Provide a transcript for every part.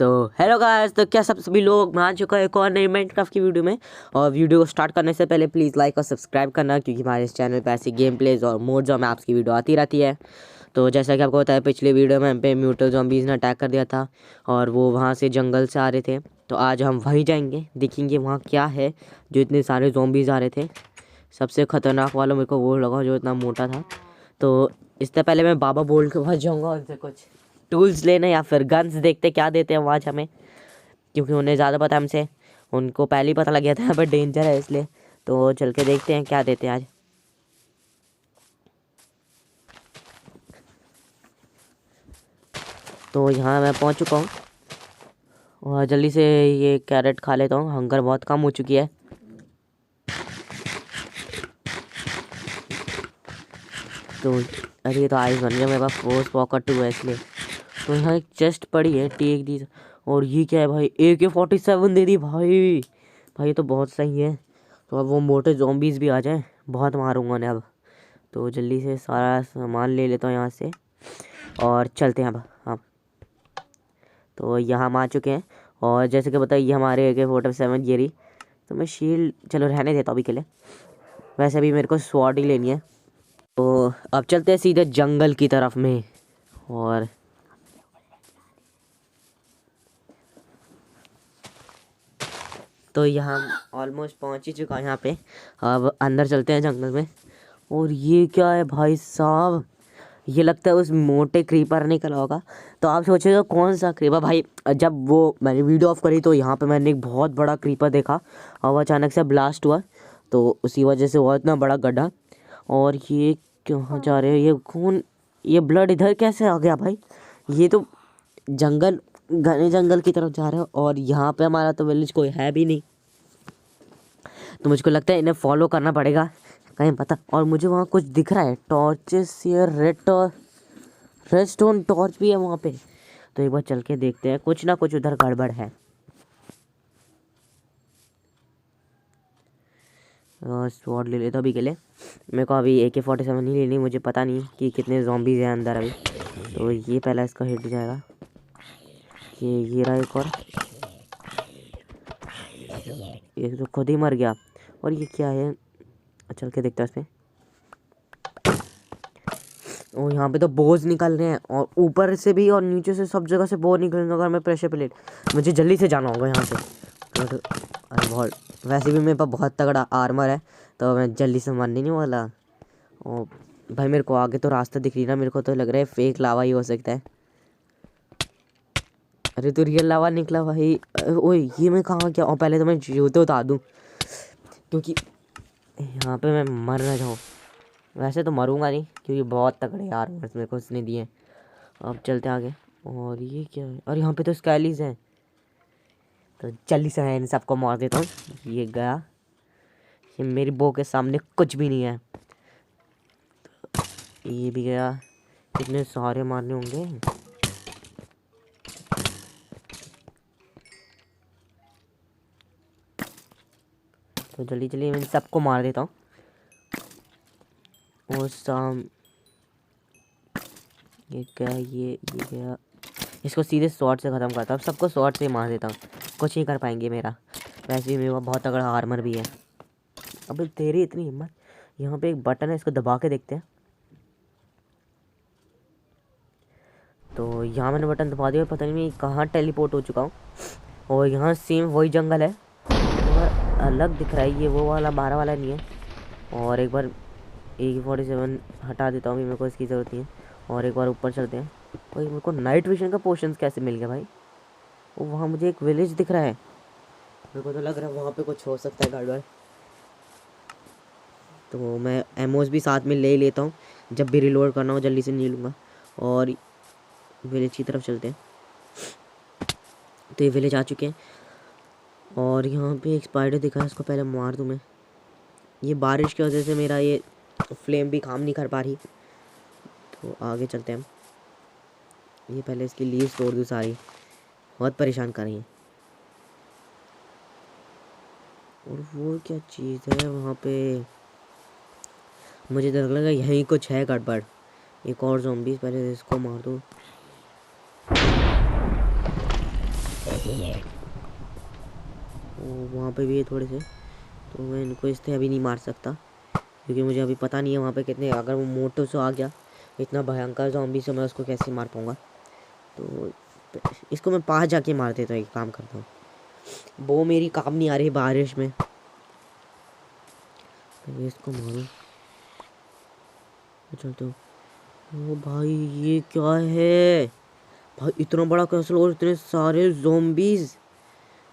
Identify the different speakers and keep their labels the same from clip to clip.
Speaker 1: Hello guys, तो क्या सब सभी लोग मैं आ चुका है एक और नई माइनक्राफ्ट की वीडियो में। और वीडियो को स्टार्ट करने से पहले प्लीज़ लाइक और सब्सक्राइब करना, क्योंकि हमारे इस चैनल पर ऐसी गेम प्लेज और मोड जो में आपकी वीडियो आती रहती है। तो जैसा कि आपको पता है, पिछले वीडियो में हम पे म्यूटल ज़ॉम्बीज़ ने अटैक कर दिया था और वो वहाँ से जंगल से आ रहे थे। तो आज हम वहीं जाएंगे, देखेंगे वहाँ क्या है जो इतने सारे ज़ॉम्बीज़ आ रहे थे। सबसे ख़तरनाक वाला मेरे को वो लगा जो इतना मोटा था। तो इससे पहले मैं बाबा बोल्ट के पास जाऊँगा, उनसे कुछ टूल्स लेने या फिर गन्स देखते क्या देते हैं आज हमें, क्योंकि उन्हें ज़्यादा पता है हमसे। उनको पहले ही पता लग गया था यहाँ पर डेंजर है, इसलिए तो चल के देखते हैं क्या देते हैं आज। तो यहाँ मैं पहुँच चुका हूँ और जल्दी से ये कैरेट खा लेता हूँ, हंगर बहुत कम हो चुकी है। तो अरे ये तो आइस बन गया मेरे पास, फोर्स पॉकेट 2 है इसलिए। तो यहाँ एक चेस्ट पड़ी है, टेक दी। और ये क्या है भाई, AK-47 दे दी भाई। भाई ये तो बहुत सही है। तो अब वो मोटे ज़ॉम्बीज़ भी आ जाएं, बहुत मारूंगा उन्हें अब। तो जल्दी से सारा सामान ले लेता हूँ यहाँ से और चलते हैं अब हम। तो यहाँ हम आ चुके हैं और जैसे कि बताइए हमारे AK-47 ये रही। तो मैं शील्ड चलो रहने देता हूँ अभी के लिए, वैसे भी मेरे को स्वॉर्ड ही लेनी है। तो अब चलते हैं सीधे जंगल की तरफ में। और तो यहाँ ऑलमोस्ट पहुँच ही चुका है यहाँ पे। अब अंदर चलते हैं जंगल में। और ये क्या है भाई साहब, ये लगता है उस मोटे क्रीपर ने निकला होगा। तो आप सोचेगा कौन सा क्रीपर भाई। जब वो मैंने वीडियो ऑफ करी तो यहाँ पे मैंने एक बहुत बड़ा क्रीपर देखा और वो अचानक से ब्लास्ट हुआ, तो उसी वजह से हुआ इतना बड़ा गड्ढा। और ये कहाँ जा रहे हैं, ये कौन, ये ब्लड इधर कैसे आ गया भाई। ये तो जंगल, घने जंगल की तरफ जा रहे हो और यहाँ पे हमारा तो विलेज कोई है भी नहीं। तो मुझको लगता है इन्हें फॉलो करना पड़ेगा कहीं पता। और मुझे वहाँ कुछ दिख रहा है, टॉर्चेस, ये रेडस्टोन टॉर्च भी है वहाँ पे। तो एक बार चल के देखते हैं, कुछ ना कुछ उधर गड़बड़ है। स्वॉर्ड ले लेता अभी के लिए, मेरे को अभी AK-47 नहीं लेनी, मुझे पता नहीं कि कितने ज़ॉम्बीज़ हैं अंदर अभी। तो ये पहला इसका हिट जाएगा। ये रहा एक और, ये तो खुद ही मर गया। और ये क्या है, चल के देखते हैं इसमें। और यहाँ पे तो बोझ निकल रहे हैं और ऊपर से भी और नीचे से सब जगह से बोझ निकल रहे हैं। अगर मैं प्रेशर प्लेट, मुझे जल्दी से जाना होगा यहाँ से। अरे बहुत, वैसे भी मेरे पास बहुत तगड़ा आर्मर है, तो मैं जल्दी से मरने नहीं वाला। और भाई मेरे को आगे तो रास्ता दिख रही ना, मेरे को तो लग रहा है फेक लावा ही हो सकता है। अरे तो रियल लावा निकला भाई। ओए ये मैं कहाँ गया। और पहले तो मैं जूते उतार दूँ, क्योंकि यहाँ पे मैं मर ना जाऊँ। वैसे तो मरूंगा नहीं, क्योंकि बहुत तगड़े यार मेरे को उसने दिए। अब चलते आगे। और ये क्या है, और यहाँ पे तो स्कैलीज हैं। तो जल्दी से मैं इन सबको मार देता हूँ। ये गया, ये मेरी बो के सामने कुछ भी नहीं है। ये भी गया, कितने सारे मारने होंगे। तो जल्दी जल्दी मैं इन सबको मार देता हूँ। और ये क्या, ये गया, इसको सीधे शॉर्ट से ख़त्म करता हूँ। सबको शॉर्ट से मार देता हूँ, कुछ नहीं कर पाएंगे मेरा। वैसे भी मेरे पास बहुत तगड़ा आर्मर भी है। अब तेरी इतनी हिम्मत। यहाँ पे एक बटन है, इसको दबा के देखते हैं। तो यहाँ मैंने बटन दबा दिया, पता नहीं मैं कहाँ टेलीपोर्ट हो चुका हूँ। और यहाँ सेम वही जंगल है, तो अलग दिख रहा है। ये वो वाला 12 वाला नहीं है। और एक बार AK-47 हटा देता हूँ, मेरे को इसकी ज़रूरत नहीं है। और एक बार ऊपर चलते हैं। भाई मेरे को नाइट विजन का पोर्शन कैसे मिल गया भाई। वो वहाँ मुझे एक विलेज दिख रहा है, मेरे को तो लग रहा है वहाँ पे कुछ हो सकता है गड़बड़। तो मैं एमोस भी साथ में ले लेता हूँ, जब भी रिलोड करना हो जल्दी से नहीं लूँगा। और विलेज की तरफ चलते हैं। तो ये विलेज आ चुके हैं और यहाँ पे एक स्पाइडर दिखा है, इसको पहले मार दूँ मैं। ये बारिश की वजह से मेरा ये फ्लेम भी काम नहीं कर पा रही। तो आगे चलते हैं हम। ये पहले इसकी लीव्स तोड़ दूँ सारी, बहुत परेशान कर रही हैं। और वो क्या चीज़ है वहाँ पे, मुझे डर लगा यहीं कुछ है गड़बड़। एक और ज़ॉम्बीज़, पहले इसको मार दूँ। वहाँ पे भी है थोड़े से, तो मैं इनको इससे अभी नहीं मार सकता क्योंकि मुझे अभी पता नहीं है वहाँ पे कितने। अगर वो मोटो से आ गया इतना भयंकर ज़ॉम्बी से, मैं उसको कैसे मार पाऊँगा। तो इसको मैं पास जाके मार देता हूँ, एक काम करता हूँ। वो मेरी काम नहीं आ रही बारिश में, तो इसको मारूँ। चलते हो। ओ भाई ये क्या है भाई, इतना बड़ा कैसल और इतने सारे ज़ॉम्बीज़।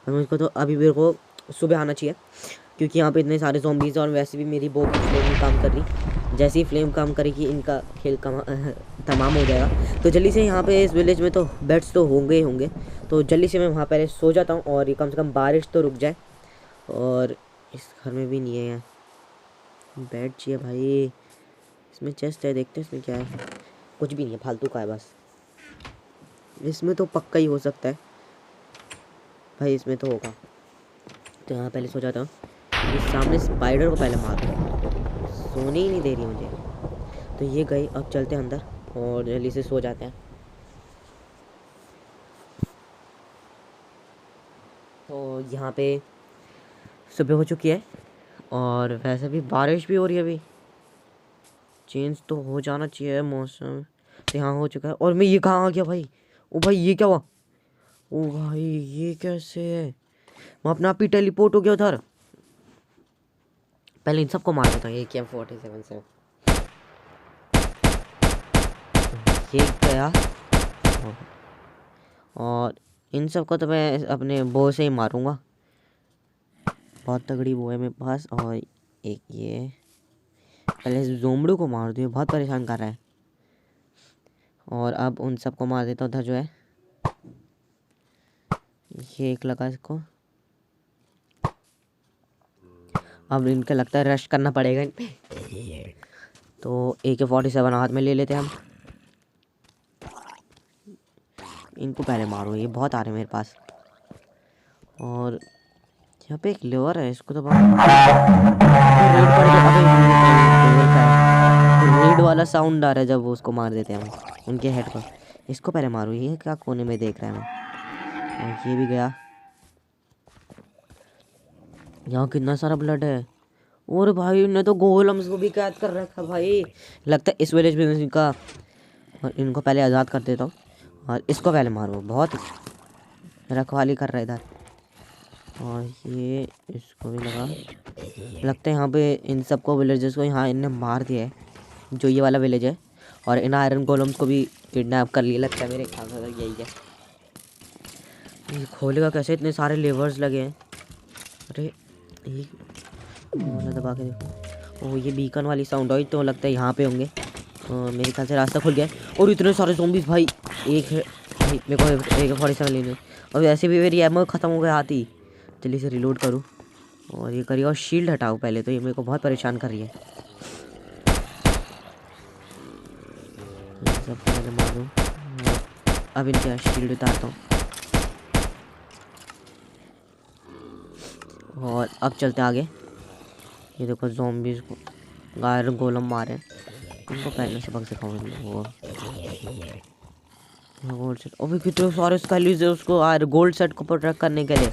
Speaker 1: हम इसको तो अभी मेरे को सुबह आना चाहिए क्योंकि यहाँ पे इतने सारे ज़ॉम्बीज़, और वैसे भी मेरी बो की फ्लेम नहीं काम कर रही। जैसे ही फ्लेम काम करेगी इनका खेल तमाम हो जाएगा। तो जल्दी से यहाँ पे इस विलेज में तो बेड्स तो होंगे ही होंगे, तो जल्दी से मैं वहाँ पहले सो जाता हूँ और ये कम से कम बारिश तो रुक जाए। और इस घर में भी नहीं है यहाँ बेड चाहिए भाई। इसमें चेस्ट है, देखते हैं इसमें क्या है। कुछ भी नहीं है, फालतू का है बस। इसमें तो पक्का ही हो सकता है भाई, इसमें तो होगा। तो यहाँ पहले सो जाता हूँ। इस सामने स्पाइडर को पहले मार दूँ, सोने ही नहीं दे रही मुझे। तो ये गई, अब चलते हैं अंदर और जल्दी से सो जाते हैं। तो यहाँ पे सुबह हो चुकी है और वैसे भी बारिश भी हो रही है। अभी चेंज तो हो जाना चाहिए मौसम। तो यहाँ हो चुका है और मैं ये कहाँ आ गया भाई। ओ भाई ये क्या हुआ, ओ भाई ये कैसे है। मैं अपना आप ही टेलीपोर्ट हो गया उधर। पहले इन सबको मार देता हूँ। AK-47 से ये गया, और इन सबको तो मैं अपने बो से ही मारूंगा। बहुत तगड़ी बो है मेरे पास। और एक ये पहले ज़ोंबड़ू को मार दिया, बहुत परेशान कर रहा है। और अब उन सबको मार देता हूँ। उधर जो है ये एक लगा इसको। अब इनका लगता है रश करना पड़ेगा इन पे। तो AK-47 हाथ में ले लेते हैं हम। इनको पहले मारो, ये बहुत आ रहे हैं मेरे पास। और यहाँ पे एक लेवर है, इसको तो रेड पड़ गया। रेड वाला साउंड आ रहा है जब वो उसको मार देते हैं हम उनके हेड पर। इसको पहले मारो, ये क्या कोने में देख रहा है मैं। और ये भी गया। यहाँ कितना सारा ब्लड है। और भाई उन्हें तो गोलम्स को भी कैद कर रखा भाई। लगता है इस विलेज में इनका, और इनको पहले आज़ाद कर देता हूँ। और इसको पहले मारो, बहुत रखवाली कर रहा है इधर। और ये इसको भी लगा। लगता है यहाँ पे इन सबको विलेजर्स को यहाँ इनने मार दिया है, जो ये वाला विलेज है। और इन आयरन गोलम्स को भी किडनैप कर लिया लगता है, मेरे ख्याल से यही है। ये खोलेगा कैसे, इतने सारे लेवर्स लगे हैं। अरे ये दबा के देखो। ओह ये बीकन वाली साउंड आई, तो लगता है यहाँ पे होंगे। मेरे ख्याल से रास्ता खुल गया है। और इतने सारे ज़ॉम्बीज़ भाई। एक है भाई, मेरे को AK-47 लेने। और वैसे भी मेरी एमओ ख़त्म हो गया आती। जल्दी से रिलोड करूँ और ये करिए। और शील्ड हटाओ पहले, तो ये मेरे को बहुत परेशान कर रही है। सब पहले मारूँ, अब इनके शील्ड उतारता हूँ। और अब चलते आगे। ये देखो ज़ॉम्बीज़ को गायर गोलम मारे, इनको पहले सबक सिखाऊंगा। गोल्ड सेट, अभी कितने सारे स्केलीज है उसको गोल्ड सेट को प्रोटेक्ट करने के लिए।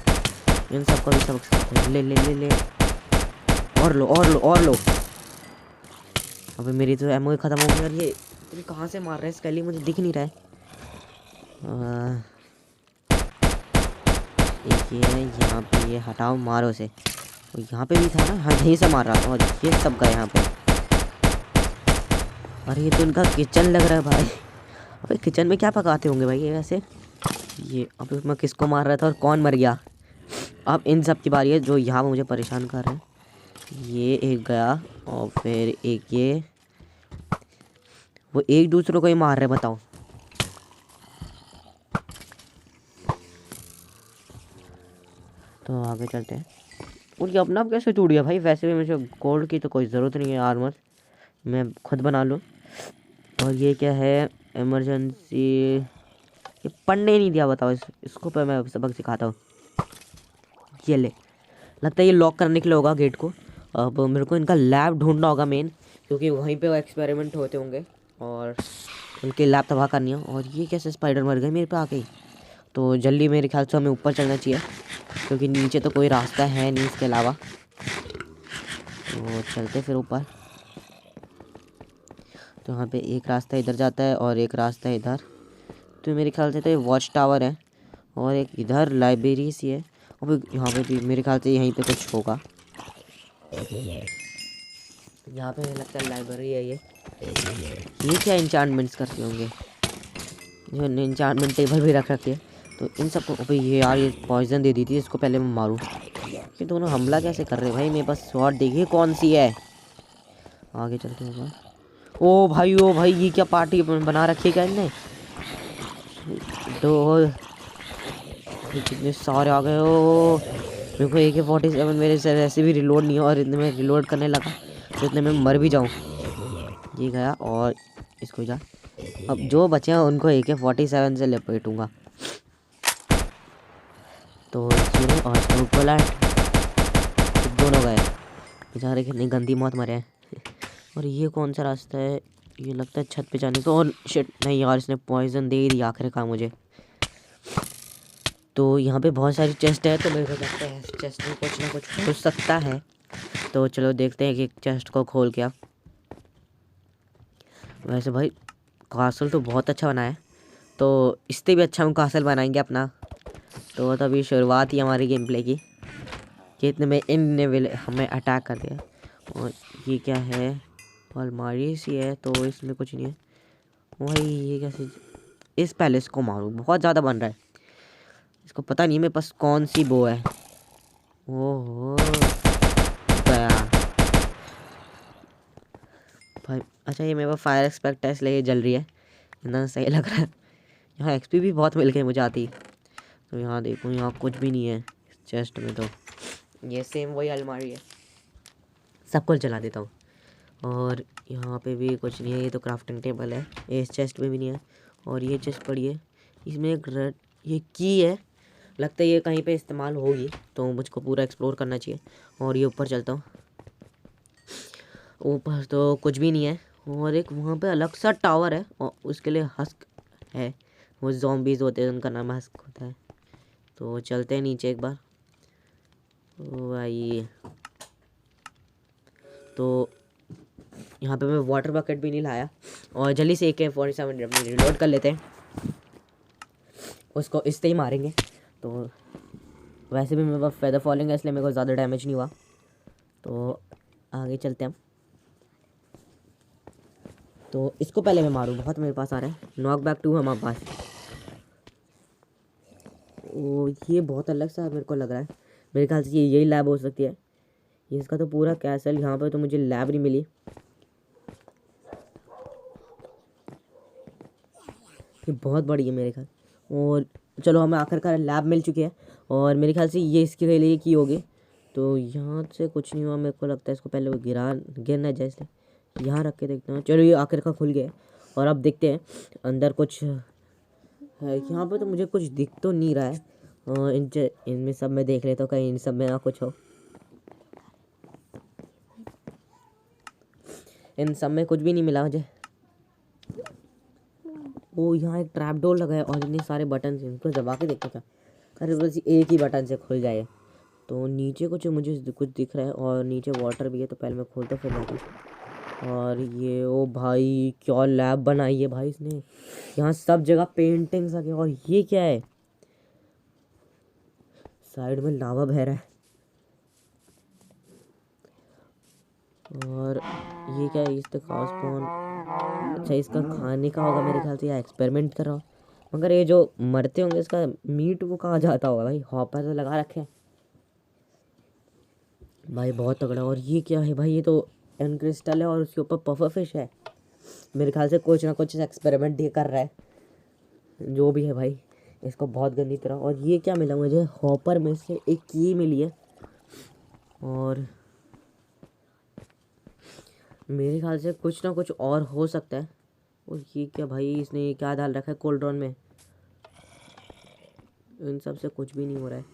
Speaker 1: इन सबको भी सबक सिखाते हैं। ले ले ले ले, और लो और लो और लो। अभी मेरी तो एमओ ख़त्म हो गई। और ये कहाँ से मार रहे हैं स्केली, मुझे दिख नहीं रहा है। एक ये है यहाँ पे, ये हटाओ मारो से। और यहाँ पे भी था ना, हाँ यहीं से मार रहा था। और ये सब गए यहाँ पे। अरे ये तो इनका किचन लग रहा है भाई। अबे किचन में क्या पकाते होंगे भाई ये वैसे। ये अब मैं किसको मार रहा था और कौन मर गया। अब इन सब की बारी है जो यहाँ पे मुझे परेशान कर रहे हैं। ये एक गया और फिर एक ये, वो एक दूसरे को ही मार रहे, बताओ। तो आगे चलते हैं। और ये अपना आप कैसे टूट गया भाई। वैसे भी मुझे गोल्ड की तो कोई ज़रूरत नहीं है, आर्मर मैं खुद बना लूँ। और ये क्या है, इमरजेंसी, ये पढ़ने नहीं दिया, बताओ इसको पर मैं सबक सिखाता हूँ। ये ले, लगता है ये लॉक करने के लिए होगा गेट को। अब मेरे को इनका लैब ढूंढना होगा मेन, क्योंकि वहीं पे वो एक्सपेरिमेंट होते होंगे और उनके लैब तबाह करनी है। और ये कैसे स्पाइडर मर गए मेरे पे आके ही। तो जल्दी मेरे ख्याल से हमें ऊपर चलना चाहिए, क्योंकि नीचे तो कोई रास्ता है नहीं इसके अलावा। तो चलते फिर ऊपर। तो यहाँ पे एक रास्ता इधर जाता है और एक रास्ता इधर। तो मेरे ख्याल से तो ये वॉच टावर है, और एक इधर लाइब्रेरी सी है। और यहाँ पे भी मेरे ख्याल से यहीं पे कुछ होगा। यहाँ पे लगता है लाइब्रेरी है ये। क्या इंचार्टमेंट्स करते होंगे, जो इंचार्टमेंट टेबल भी रख रखी है। तो इन सबको अबे ये यार, ये पॉइजन दे दी थी, इसको पहले मैं मारूँ। ये दोनों हमला कैसे कर रहे हैं भाई? मेरे पास स्वॉर्ड देखिए कौन सी है। आगे चलते हैं। ओ भाई ये क्या पार्टी बना रखी है क्या इनने? तो कितने सारे आ गए। ओ मेरे को AK-47 मेरे से ऐसे भी रिलोड नहीं है, और इतने में रिलोड करने लगा तो इतने में मर भी जाऊँ। ये गया, और इसको जा। अब जो बचे हैं उनको AK-47 से लपेटूंगा। तो ये और दोनों गए बेचारे, कितनी गंदी मौत मरे हैं। और ये कौन सा रास्ता है? ये लगता है छत पे जाने को। और शिट, नहीं यार, इसने पॉइजन दे ही दिया आखिरकार मुझे। तो यहाँ पे बहुत सारी चेस्ट है, तो मेरे को लगता है चेस्ट में कुछ ना कुछ हो सकता है। तो चलो देखते हैं कि चेस्ट को खोल के। वैसे भाई कासल तो बहुत अच्छा बना है, तो इससे भी अच्छा हम कासल बनाएंगे अपना। तो तभी शुरुआत ही हमारी गेम प्ले की कि इतने में इन ने हमें अटैक कर दिया। और ये क्या है? अलमारी सी है, तो इसमें कुछ नहीं है। वही ये कैसे? इस पैलेस को मारूं? बहुत ज़्यादा बन रहा है। इसको पता नहीं मेरे पास कौन सी बो है। ओहो गया भाई। अच्छा, ये मेरे पास फायर एक्सपेक्ट है, इसलिए ये जल रही है, इतना सही लग रहा है। यहाँ XP भी बहुत मिल गई मुझे आती। तो यहाँ देखो, यहाँ कुछ भी नहीं है चेस्ट में। तो ये सेम वही अलमारी है, सब कुछ जला देता हूँ। और यहाँ पे भी कुछ नहीं है, ये तो क्राफ्टिंग टेबल है। इस चेस्ट में भी नहीं है। और ये चेस्ट पड़ी है, इसमें एक रेड ये की है, लगता है ये कहीं पे इस्तेमाल होगी, तो मुझको पूरा एक्सप्लोर करना चाहिए। और ये ऊपर चलता हूँ। ऊपर तो कुछ भी नहीं है, और एक वहाँ पे अलग सा टावर है, और उसके लिए हस्क है। वो ज़ॉम्बीज़ होते हैं, उनका नाम हस्क होता है। तो चलते हैं नीचे एक बार। ओ भाई, तो यहाँ पे मैं वाटर बकेट भी नहीं लाया, और जल्दी से AK-47 रिलोड कर लेते हैं, उसको इससे ही मारेंगे। तो वैसे भी मेरे पास फेदर फॉलिंग है, इसलिए मेरे को ज़्यादा डैमेज नहीं हुआ। तो आगे चलते हैं। तो इसको पहले मैं मारूँ, बहुत मेरे पास आ रहा है। नॉक बैक 2 हमारे पास। ओ ये बहुत अलग सा मेरे को लग रहा है, मेरे ख्याल से ये यही लैब हो सकती है। ये इसका तो पूरा कैसल, यहाँ पर तो मुझे लैब नहीं मिली। ये बहुत बड़ी है मेरे ख्याल। और चलो, हमें आखिरकार लैब मिल चुकी है, और मेरे ख्याल से ये इसके लिए की होगी। तो यहाँ से कुछ नहीं हुआ, मेरे को लगता है इसको पहले वो गिरना जैसे यहाँ रख के देखते हैं। चलो, ये आखिरकार खुल गया। और अब देखते हैं अंदर कुछ है। यहाँ पर तो मुझे कुछ दिख तो नहीं रहा है। इनमें सब में देख लेता हूँ, कहीं इन सब में ना कुछ हो। इन सब में कुछ भी नहीं मिला मुझे। वो यहाँ एक ट्रैप डोर लगा है, और इतने सारे बटन हैं, इनको दबा के देखता था। अरे बस एक ही बटन से खुल जाए। तो नीचे कुछ मुझे कुछ दिख रहा है, और नीचे वाटर भी है, तो पहले मैं खोलता फिर जाता। और ये ओ भाई, क्या लैब बनाई है भाई इसने। यहाँ सब जगह पेंटिंग्स लगे। और ये क्या है? साइड में लावा बह रहा है। और ये क्या है? इसका खास कौन? अच्छा, इसका खाने का होगा मेरे ख्याल से, या एक्सपेरिमेंट कर रहा हो। मगर ये जो मरते होंगे, इसका मीट वो कहाँ जाता होगा भाई? हॉपर तो लगा रखे हैं भाई, बहुत तगड़ा। और ये क्या है भाई? ये तो एन क्रिस्टल है, और उसके ऊपर पफर फिश है। मेरे ख्याल से कुछ ना कुछ एक्सपेरिमेंट ये कर रहा है, जो भी है भाई। इसको बहुत गंदी तरह। और ये क्या मिला मुझे? हॉपर में से एक की मिली है, और मेरे ख्याल से कुछ ना कुछ और हो सकता है। और ये क्या भाई? इसने ये क्या डाल रखा है कोल्ड्रॉन में? इन सब से कुछ भी नहीं हो रहा है।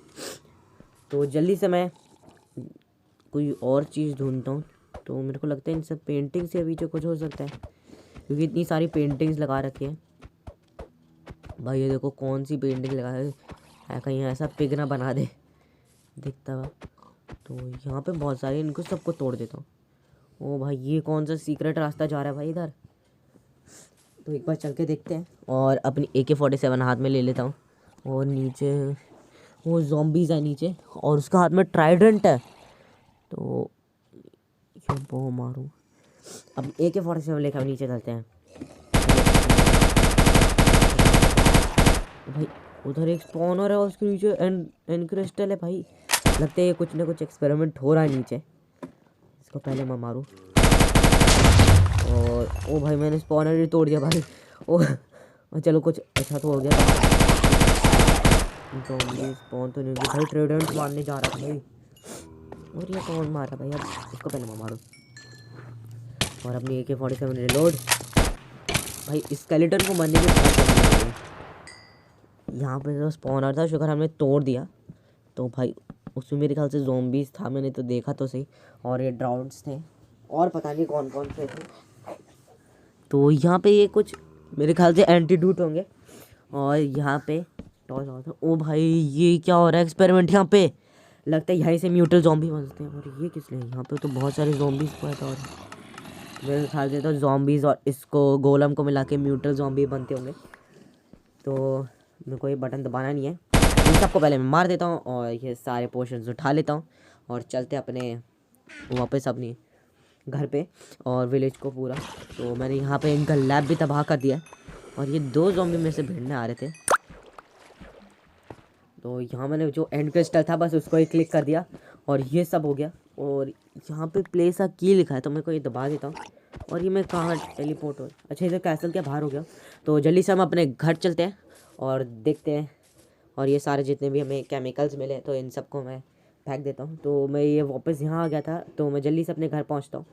Speaker 1: तो जल्दी से मैं कोई और चीज़ ढूंढता हूँ। तो मेरे को लगता है इन सब पेंटिंग से पीछे कुछ हो सकता है, क्योंकि इतनी सारी पेंटिंग्स लगा रखी हैं। भाई ये देखो कौन सी पेंटिंग लगा है, कहीं ऐसा पिग ना बना दे दिखता हुआ। तो यहाँ पे बहुत सारे, इनको सबको तोड़ देता हूँ। ओ भाई ये कौन सा सीक्रेट रास्ता जा रहा है भाई इधर, तो एक बार चल के देखते हैं। और अपनी AK-47 हाथ में ले लेता हूँ। और नीचे वो ज़ॉम्बीज़ है नीचे, और उसका हाथ में ट्राइडेंट है, तो ये वो मारूँ। अब AK-47 लेकर अब नीचे चलते हैं। भाई उधर एक स्पॉनर है और उसके नीचे एन क्रिस्टल है भाई, लगता है ये कुछ ना कुछ एक्सपेरिमेंट हो रहा है नीचे। इसको पहले मैं मारूँ। और ओ भाई मैंने स्पॉनर ही तोड़ दिया भाई। ओ चलो कुछ अच्छा तो हो गया। ज़ॉम्बी स्पॉन तो नहीं हुई भाई, ट्राइडेंट मारने जा रहा था भाई। और ये कौन मार रहा भाई, अब इसको पहले मैं मारूँ। और अपनी AK-47 रिलोड। भाई स्केलेटन को मरने की यहाँ पे जो स्पॉनर था शुक्र हमने तोड़ दिया। तो भाई उसमें मेरे ख्याल से ज़ॉम्बीज़ था, मैंने तो देखा तो सही। और ये ड्राउन्स थे और पता नहीं कौन कौन से थे। तो यहाँ पे ये कुछ मेरे ख्याल से एंटीडोट होंगे। और यहाँ पे टॉर्च था। ओ भाई ये क्या हो रहा है एक्सपेरिमेंट यहाँ पे, लगता है यहीं से म्यूटल ज़ॉम्बी बनते हैं। और ये किस लिए यहाँ पे तो बहुत सारे ज़ॉम्बीज़ पैदा हो रहे हैं। मेरे ख्याल से तो ज़ॉम्बीज़ और इसको गोलम को मिला के म्यूटल ज़ॉम्बी बनते होंगे। तो मेरे को ये बटन दबाना नहीं है, इन सबको पहले मैं मार देता हूँ और ये सारे पोर्शंस उठा लेता हूँ और चलते अपने वापस अपनी घर पे और विलेज को पूरा। तो मैंने यहाँ पे इनका लैब भी तबाह कर दिया। और ये 2 ज़ॉम्बी में से भिड़ने आ रहे थे। तो यहाँ मैंने जो एंड क्रिस्टल था बस उसको ही क्लिक कर दिया और ये सब हो गया। और यहाँ पे प्लेस अ की लिखा है, तो मेरे को ये दबा देता हूँ। और ये मैं कहाँ टेलीपोर्ट हो, अच्छा इधर कैसल के बाहर हो गया। तो जल्दी से हम अपने घर चलते हैं और देखते हैं। और ये सारे जितने भी हमें केमिकल्स मिले तो इन सबको मैं फेंक देता हूँ। तो मैं ये वापस यहाँ आ गया था, तो मैं जल्दी से अपने घर पहुँचता हूँ।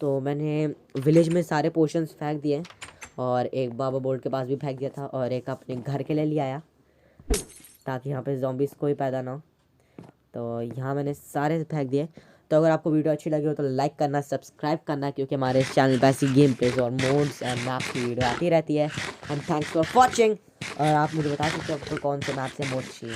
Speaker 1: तो मैंने विलेज में सारे पोर्शंस फेंक दिए और एक बाबा बोल्ट के पास भी फेंक दिया था और एक अपने घर के लिए ले आया ताकि यहाँ पे ज़ॉम्बीज़ कोई पैदा ना हो। तो यहाँ मैंने सारे फेंक दिए। तो अगर आपको वीडियो अच्छी लगी हो तो लाइक करना, सब्सक्राइब करना, क्योंकि हमारे इस चैनल पर ऐसी गेम प्लेज और मोड्स एंड मैप की वीडियो आती रहती है। And thanks for watching. और आप मुझे बता सकते हो आपको कौन से मैप से मोड चाहिए।